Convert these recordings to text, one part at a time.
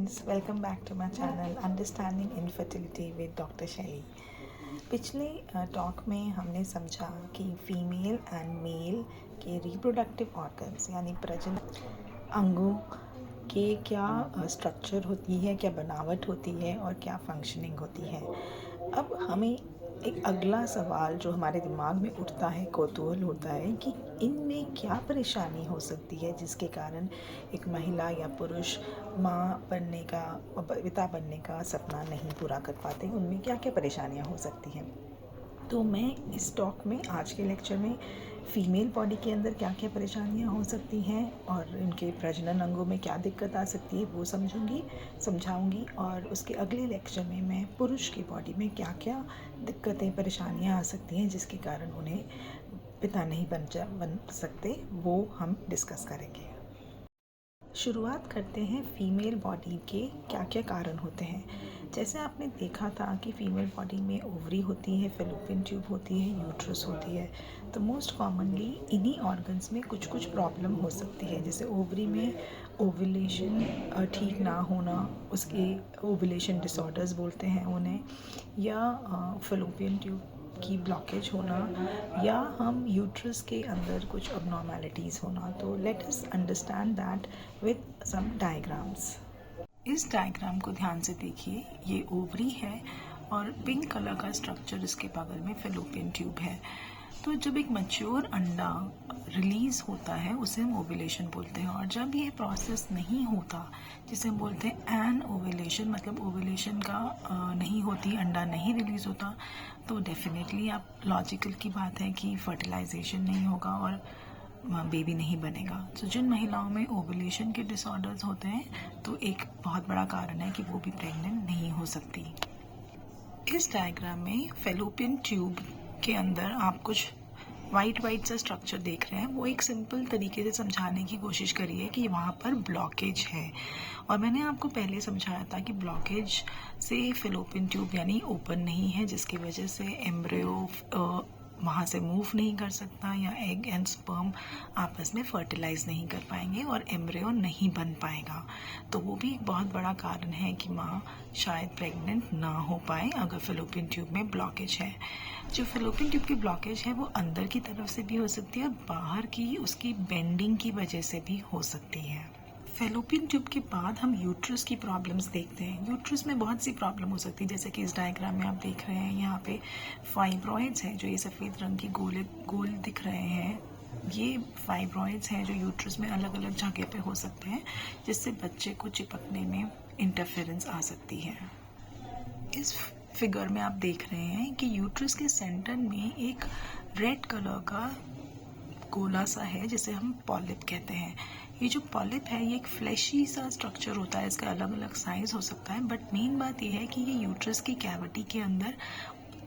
friends, welcome back to my channel Understanding Infertility with Dr. Shelly। पिछले talk में हमने समझा कि फीमेल एंड मेल के रिप्रोडक्टिव ऑर्गन्स यानी प्रजनन अंगों के क्या स्ट्रक्चर होती है, क्या बनावट होती है और क्या फंक्शनिंग होती है। अब हमें एक अगला सवाल जो हमारे दिमाग में उठता है, कौतूहल होता है कि इनमें क्या परेशानी हो सकती है जिसके कारण एक महिला या पुरुष माँ बनने का, पिता बनने का सपना नहीं पूरा कर पाते। उनमें क्या क्या परेशानियाँ हो सकती हैं। तो मैं इस टॉक में, आज के लेक्चर में, फ़ीमेल बॉडी के अंदर क्या क्या परेशानियाँ हो सकती हैं और उनके प्रजनन अंगों में क्या दिक्कत आ सकती है वो समझाऊंगी। और उसके अगले लेक्चर में मैं पुरुष की बॉडी में क्या क्या दिक्कतें, परेशानियाँ आ सकती हैं जिसके कारण उन्हें पिता नहीं बन सकते, वो हम डिस्कस करेंगे। शुरुआत करते हैं फीमेल बॉडी के क्या क्या कारण होते हैं। जैसे आपने देखा था कि फ़ीमेल बॉडी में ओवरी होती है, फेलोपियन ट्यूब होती है, यूट्रस होती है। तो मोस्ट कॉमनली इन्हीं ऑर्गन्स में कुछ कुछ प्रॉब्लम हो सकती है। जैसे ओवरी में ओवुलेशन ठीक ना होना, उसके ओवुलेशन डिसऑर्डर्स बोलते हैं उन्हें, या फेलोपियन ट्यूब की ब्लॉकेज होना, या हम यूट्रस के अंदर कुछ अबनॉर्मैलिटीज़ होना। तो let us understand that with some diagrams. इस डायग्राम को ध्यान से देखिए। ये ओवरी है और पिंक कलर का स्ट्रक्चर इसके बगल में फेलोपियन ट्यूब है। तो जब एक मैच्योर अंडा रिलीज़ होता है उसे हम ओव्यूलेशन बोलते हैं। और जब ये प्रोसेस नहीं होता, जिसे हम बोलते हैं एन ओव्यूलेशन, मतलब ओव्यूलेशन का नहीं होती, अंडा नहीं रिलीज़ होता, तो डेफिनेटली आप लॉजिकल की बात है कि फर्टिलाइजेशन नहीं होगा और बेबी नहीं बनेगा। तो जिन महिलाओं में ओवुलेशन के डिसऑर्डर्स होते हैं तो एक बहुत बड़ा कारण है कि वो भी प्रेग्नेंट नहीं हो सकती। इस डायग्राम में फेलोपियन ट्यूब के अंदर आप कुछ वाइट सा स्ट्रक्चर देख रहे हैं। वो एक सिंपल तरीके से समझाने की कोशिश करी है कि वहाँ पर ब्लॉकेज है। और मैंने आपको पहले समझाया था कि ब्लॉकेज से फेलोपियन ट्यूब यानी ओपन नहीं है, जिसकी वजह से एम्ब्रियो वहाँ से मूव नहीं कर सकता, या एग एंड स्पर्म आपस में फर्टिलाइज नहीं कर पाएंगे और एम्ब्रियो नहीं बन पाएगा। तो वो भी एक बहुत बड़ा कारण है कि माँ शायद प्रेग्नेंट ना हो पाए अगर फेलोपियन ट्यूब में ब्लॉकेज है। जो फेलोपियन ट्यूब की ब्लॉकेज है वो अंदर की तरफ से भी हो सकती है और बाहर की उसकी बेंडिंग की वजह से भी हो सकती है। फेलोपियन ट्यूब के बाद हम यूट्रस की प्रॉब्लम्स देखते हैं। यूट्रस में बहुत सी प्रॉब्लम हो सकती है, जैसे कि इस डायग्राम में आप देख रहे हैं, यहाँ पे फाइब्रॉइड्स हैं जो ये सफ़ेद रंग की गोल दिख रहे हैं। ये फाइब्रॉइड्स हैं जो यूट्रस में अलग अलग जगह पे हो सकते हैं, जिससे बच्चे को चिपकने में इंटरफेरेंस आ सकती है। इस फिगर में आप देख रहे हैं कि यूट्रस के सेंटर में एक रेड कलर का गोला सा है जिसे हम पॉलिप कहते हैं। ये जो पॉलिप है ये एक फ्लैशी सा स्ट्रक्चर होता है, इसका अलग अलग साइज हो सकता है, बट मेन बात ये है कि ये यूट्रस की कैविटी के अंदर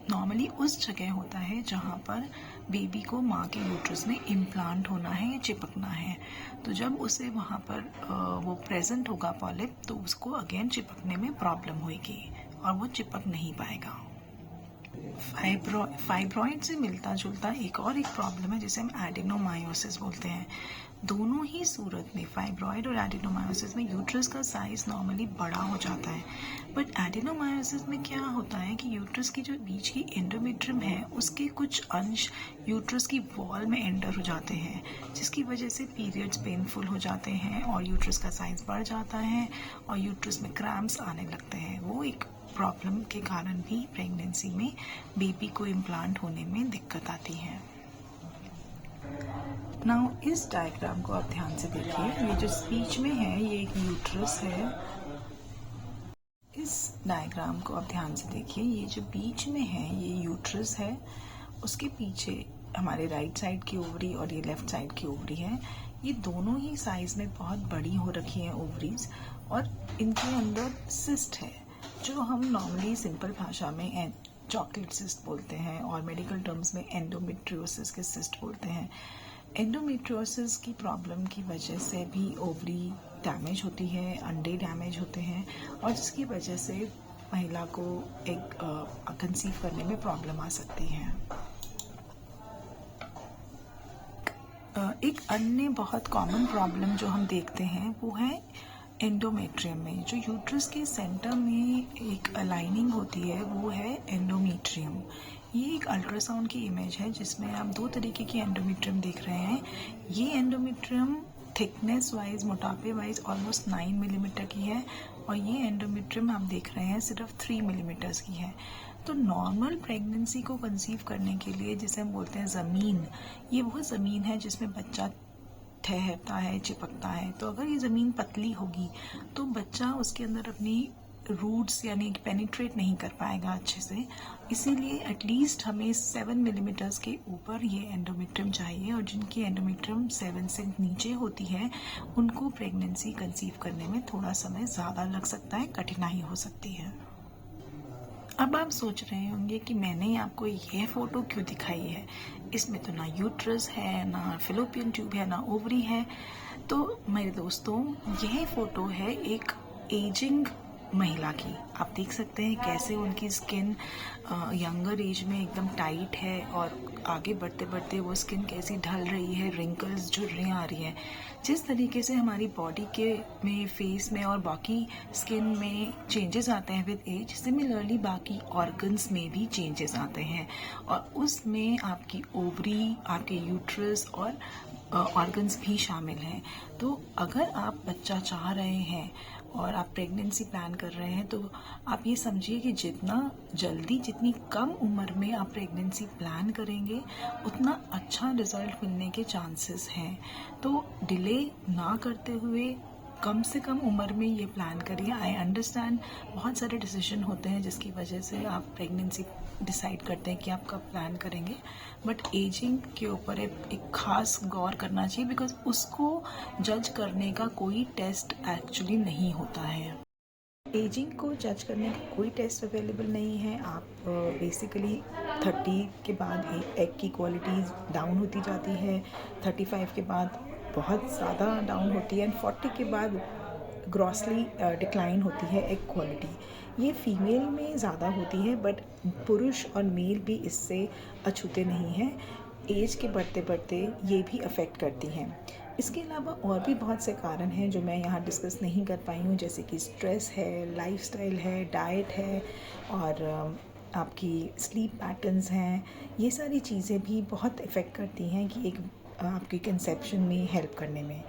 नॉर्मली उस जगह होता है जहाँ पर बेबी को माँ के यूट्रस में इम्प्लांट होना है या चिपकना है। तो जब उसे वहाँ पर वो प्रेजेंट होगा पॉलिप, तो उसको अगेन चिपकने में प्रॉब्लम होगी और वो चिपक नहीं पाएगा। फाइब्रॉइड से मिलता जुलता एक प्रॉब्लम है जिसे हम एडिनोमायोसिस बोलते हैं। दोनों ही सूरत में, फाइब्रॉइड और एडिनोमायोसिस में, यूट्रस का साइज नॉर्मली बड़ा हो जाता है। बट एडिनोमायोसिस में क्या होता है कि यूट्रस की जो बीच की एंडोमेट्रियम है उसके कुछ अंश यूट्रस की वॉल में एंटर हो जाते हैं, जिसकी वजह से पीरियड्स पेनफुल हो जाते हैं और यूट्रस का साइज बढ़ जाता है और यूट्रस में क्रैम्प्स आने लगते हैं। वो एक प्रॉब्लम के कारण भी प्रेगनेंसी में बेबी को इम्प्लांट होने में दिक्कत आती है। नाउ इस डायग्राम को आप ध्यान से देखिए। ये जो बीच में है ये एक यूट्रस है। इस डायग्राम को आप ध्यान से देखिए। ये जो बीच में है ये यूट्रस है, उसके पीछे हमारे राइट साइड की ओवरी और ये लेफ्ट साइड की ओवरी है। ये दोनों ही साइज में बहुत बड़ी हो रखी हैं ओवरीज, और इनके अंदर सिस्ट है जो हम नॉर्मली सिंपल भाषा में चॉकलेट सिस्ट बोलते हैं और मेडिकल टर्म्स में एंडोमेट्रियोसिस के सिस्ट बोलते हैं। एंडोमेट्रियोसिस की प्रॉब्लम की वजह से भी ओवरी डैमेज होती है, अंडे डैमेज होते हैं, और जिसकी वजह से महिला को एक कंसीव करने में प्रॉब्लम आ सकती है। एक अन्य बहुत कॉमन प्रॉब्लम जो हम देखते हैं वो है एंडोमेट्रियम में, जो यूट्रस के सेंटर में एक लाइनिंग होती है वो है एंडोमेट्रियम। ये एक अल्ट्रासाउंड की इमेज है जिसमें आप दो तरीके की एंडोमेट्रियम देख रहे हैं। ये एंडोमेट्रियम थिकनेस वाइज, मोटापे वाइज ऑलमोस्ट 9 मिलीमीटर की है, और ये एंडोमेट्रियम आप देख रहे हैं सिर्फ 3 मिलीमीटर्स की है। तो नॉर्मल प्रेगनेंसी को कंसीव करने के लिए, जिसे हम बोलते हैं ज़मीन, ये वो ज़मीन है जिसमें बच्चा ठहरता है, चिपकता है। तो अगर ये ज़मीन पतली होगी तो बच्चा उसके अंदर अपनी रूट्स यानी पेनिट्रेट नहीं कर पाएगा अच्छे से। इसीलिए एटलीस्ट हमें 7 मिलीमीटर्स के ऊपर ये एंडोमेट्रियम चाहिए, और जिनकी एंडोमेट्रियम 7 से नीचे होती है उनको प्रेगनेंसी कंसीव करने में थोड़ा समय ज़्यादा लग सकता है, कठिनाई हो सकती है। अब आप सोच रहे होंगे कि मैंने आपको यह फ़ोटो क्यों दिखाई है, इसमें तो ना यूट्रस है, ना फिलोपियन ट्यूब है, ना ओवरी है। तो मेरे दोस्तों, यह फ़ोटो है एक एजिंग महिला की। आप देख सकते हैं कैसे उनकी स्किन यंगर एज में एकदम टाइट है, और आगे बढ़ते बढ़ते वो स्किन कैसी ढल रही है, रिंकल्स झुर्रियाँ आ रही हैं। जिस तरीके से हमारी बॉडी के में, फेस में और बाकी स्किन में चेंजेस आते हैं विद एज, सिमिलरली बाकी ऑर्गन्स में भी चेंजेस आते हैं, और उसमें आपकी ओवरी, आपके यूट्रस और ऑर्गन्स भी शामिल हैं। तो अगर आप बच्चा चाह रहे हैं और आप प्रेगनेंसी प्लान कर रहे हैं, तो आप ये समझिए कि जितना जल्दी, जितनी कम उम्र में आप प्रेगनेंसी प्लान करेंगे, उतना अच्छा रिजल्ट मिलने के चांसेस हैं। तो डिले ना करते हुए कम से कम उम्र में ये प्लान करिए। आई अंडरस्टैंड बहुत सारे डिसीजन होते हैं जिसकी वजह से आप प्रेगनेंसी डिसाइड करते हैं कि आप कब प्लान करेंगे, बट एजिंग के ऊपर एक खास गौर करना चाहिए, बिकॉज उसको जज करने का कोई टेस्ट एक्चुअली नहीं होता है। एजिंग को जज करने का कोई टेस्ट अवेलेबल नहीं है। आप बेसिकली 30 के बाद एग की क्वालिटीज़ डाउन होती जाती है, 35 के बाद बहुत ज़्यादा डाउन होती है, एंड 40 के बाद ग्रॉसली डिक्लाइन होती है एग क्वालिटी। ये फीमेल में ज़्यादा होती है, बट पुरुष और मेल भी इससे अछूते नहीं हैं। एज के बढ़ते बढ़ते ये भी अफेक्ट करती हैं। इसके अलावा और भी बहुत से कारण हैं जो मैं यहाँ डिस्कस नहीं कर पाई हूँ, जैसे कि स्ट्रेस है, लाइफस्टाइल है, डाइट है, और आपकी स्लीप पैटर्न्स हैं। ये सारी चीज़ें भी बहुत इफ़ेक्ट करती हैं कि एक आपकी कंसेप्शन में हेल्प करने में।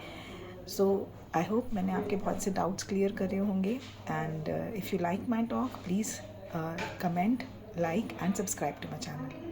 सो आई होप मैंने आपके बहुत से डाउट्स क्लियर करे होंगे, and if you like my talk, please comment, like and subscribe to my channel.